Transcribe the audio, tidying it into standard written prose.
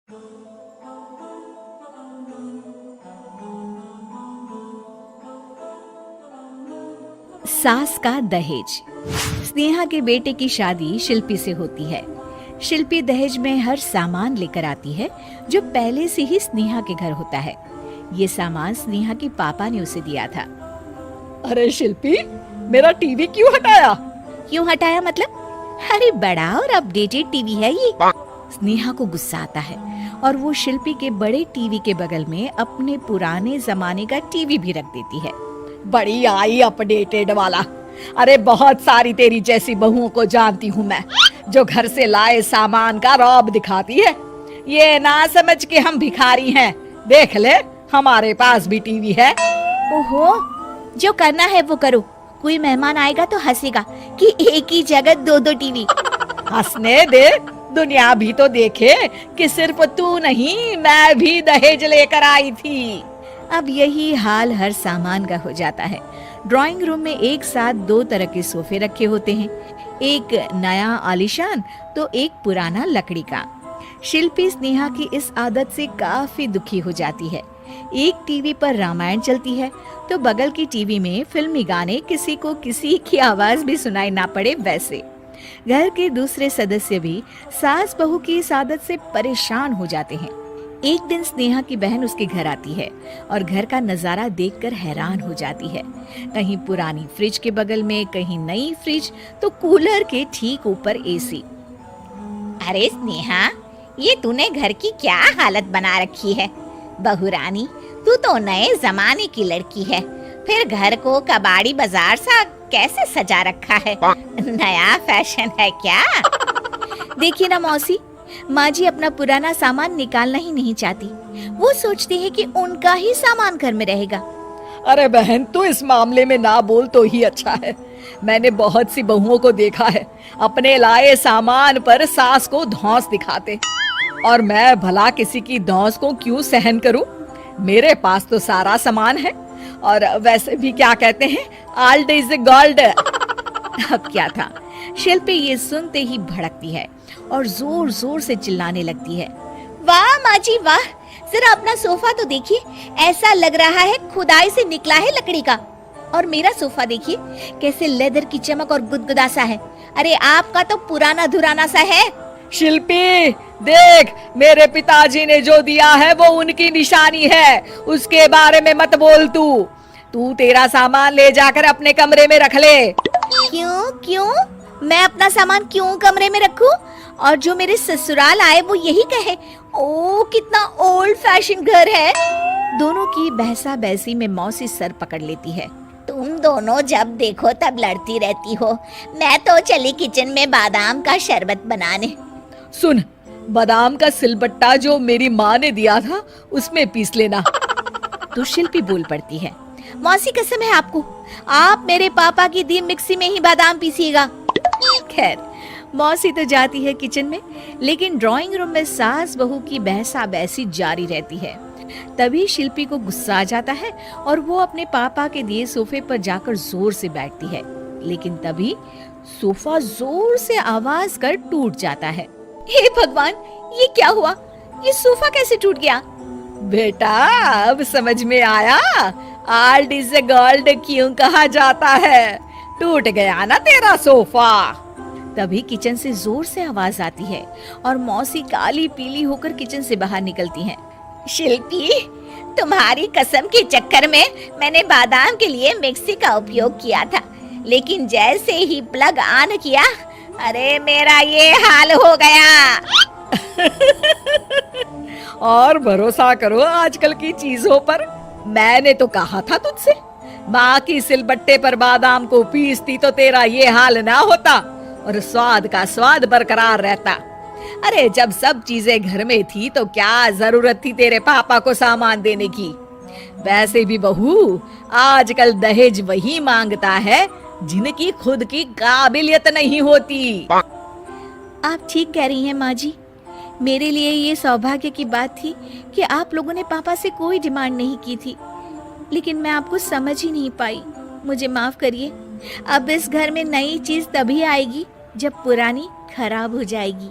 सास का दहेज। स्नेहा के बेटे की शादी शिल्पी से होती है। शिल्पी दहेज में हर सामान लेकर आती है जो पहले से ही स्नेहा के घर होता है। ये सामान स्नेहा के पापा ने उसे दिया था। अरे शिल्पी, मेरा टीवी क्यों हटाया? क्यों हटाया मतलब? अरे बड़ा और अपडेटेड टीवी है ये। स्नेहा को गुस्सा आता है और वो शिल्पी के बड़े टीवी के बगल में अपने पुराने जमाने का टीवी भी रख देती है। बड़ी आई अपडेटेड वाला। अरे बहुत सारी तेरी जैसी बहुओं को जानती हूँ मैं, जो घर से लाए सामान का रौब दिखाती है। ये ना समझ के हम भिखारी हैं। देख ले, हमारे पास भी टीवी है। ओहो, जो करना है वो करो। कोई मेहमान आएगा तो हंसेगा कि एक ही जगह दो दो टीवी। हंसने दे, दुनिया भी तो देखे कि सिर्फ तू नहीं, मैं भी दहेज लेकर आई थी। अब यही हाल हर सामान का हो जाता है। ड्राइंग रूम में एक साथ दो तरह के सोफे रखे होते हैं, एक नया आलीशान तो एक पुराना लकड़ी का। शिल्पी स्नेहा की इस आदत से काफी दुखी हो जाती है। एक टीवी पर रामायण चलती है तो बगल की टीवी में फिल्मी गाने, किसी को किसी की आवाज भी सुनाई ना पड़े वैसे। घर के दूसरे सदस्य भी सास बहू की इस आदत से परेशान हो जाते हैं। एक दिन स्नेहा की बहन उसके घर आती है और घर का नजारा देखकर हैरान हो जाती है। कहीं पुरानी फ्रिज के बगल में, कहीं नई फ्रिज तो कूलर के ठीक ऊपर एसी। अरे स्नेहा, ये तूने घर की क्या हालत बना रखी है? बहू रानी, तू तो नए जमाने की लड़की है, फिर घर को कबाड़ी बाजार सा कैसे सजा रखा है? नया फैशन है क्या? देखिए ना मौसी, माँ जी अपना पुराना सामान निकालना ही नहीं चाहती। वो सोचती है कि उनका ही सामान घर में रहेगा। अरे बहन, तू इस मामले में ना बोल तो ही अच्छा है। मैंने बहुत सी बहुओं को देखा है, अपने लाए सामान पर सास को धौंस दिखाते, और मैं भला किसी की धौंस को क्यों सहन करूं? मेरे पास तो सारा सामान है, और वैसे भी क्या कहते हैं, ओल्ड इज गोल्ड। अब क्या था, शिल्पी ये सुनते ही भड़कती है और जोर जोर से चिल्लाने लगती है। वाह माँ जी वाह, जरा अपना सोफा तो देखिए, ऐसा लग रहा है खुदाई से निकला है लकड़ी का। और मेरा सोफा देखिए कैसे लेदर की चमक और गुदगुदा सा है। अरे आपका तो पुराना धुराना सा है। शिल्पी देख, मेरे पिताजी ने जो दिया है वो उनकी निशानी है, उसके बारे में मत बोल। तू तेरा सामान ले जाकर अपने कमरे में रख ले। क्यों? मैं अपना सामान क्यों कमरे में रखूं? और जो मेरे ससुराल आए वो यही कहे, ओ कितना ओल्ड फैशन घर है। दोनों की बहसा बहसी में मौसी सर पकड़ लेती है। तुम दोनों जब देखो तब लड़ती रहती हो। मैं तो चली किचन में बादाम का शरबत बनाने। सुन, बादाम का सिलबट्टा जो मेरी माँ ने दिया था उसमें पीस लेना। तो शिल्पी बोल पड़ती है, मौसी कसम है आपको, आप मेरे पापा की दी मिक्सी में ही बादाम पीसिएगा। खैर, मौसी तो जाती है किचन में, लेकिन ड्राइंग रूम में सास बहू की बहसा बहसी जारी रहती है। तभी शिल्पी को गुस्सा आ जाता है और वो अपने पापा के दिए सोफे पर जाकर जोर से बैठती है, लेकिन तभी सोफा जोर से आवाज कर टूट जाता है। हे भगवान, ये क्या हुआ? ये सोफा कैसे टूट गया? बेटा, अब समझ में आया ओल्ड इज गोल्ड क्यों कहा जाता है। टूट गया ना तेरा सोफा। तभी किचन से जोर से आवाज आती है और मौसी काली पीली होकर किचन से बाहर निकलती हैं। शिल्पी, तुम्हारी कसम के चक्कर में मैंने बादाम के लिए मिक्सी का उपयोग किया था, लेकिन जैसे ही प्लग ऑन किया, अरे मेरा ये हाल हो गया। और भरोसा करो आजकल की चीजों पर। मैंने तो कहा था तुझसे, माँ की सिलबट्टे पर बादाम को पीसती तो तेरा ये हाल ना होता और स्वाद का स्वाद बरकरार रहता। अरे जब सब चीजें घर में थी तो क्या जरूरत थी तेरे पापा को सामान देने की? वैसे भी बहू, आजकल दहेज वही मांगता है जिनकी खुद की काबिलियत नहीं होती। आप ठीक कह रही हैं माँ जी। मेरे लिए ये सौभाग्य की बात थी कि आप लोगों ने पापा से कोई डिमांड नहीं की थी, लेकिन मैं आपको समझ ही नहीं पाई। मुझे माफ करिए। अब इस घर में नई चीज तभी आएगी जब पुरानी खराब हो जाएगी।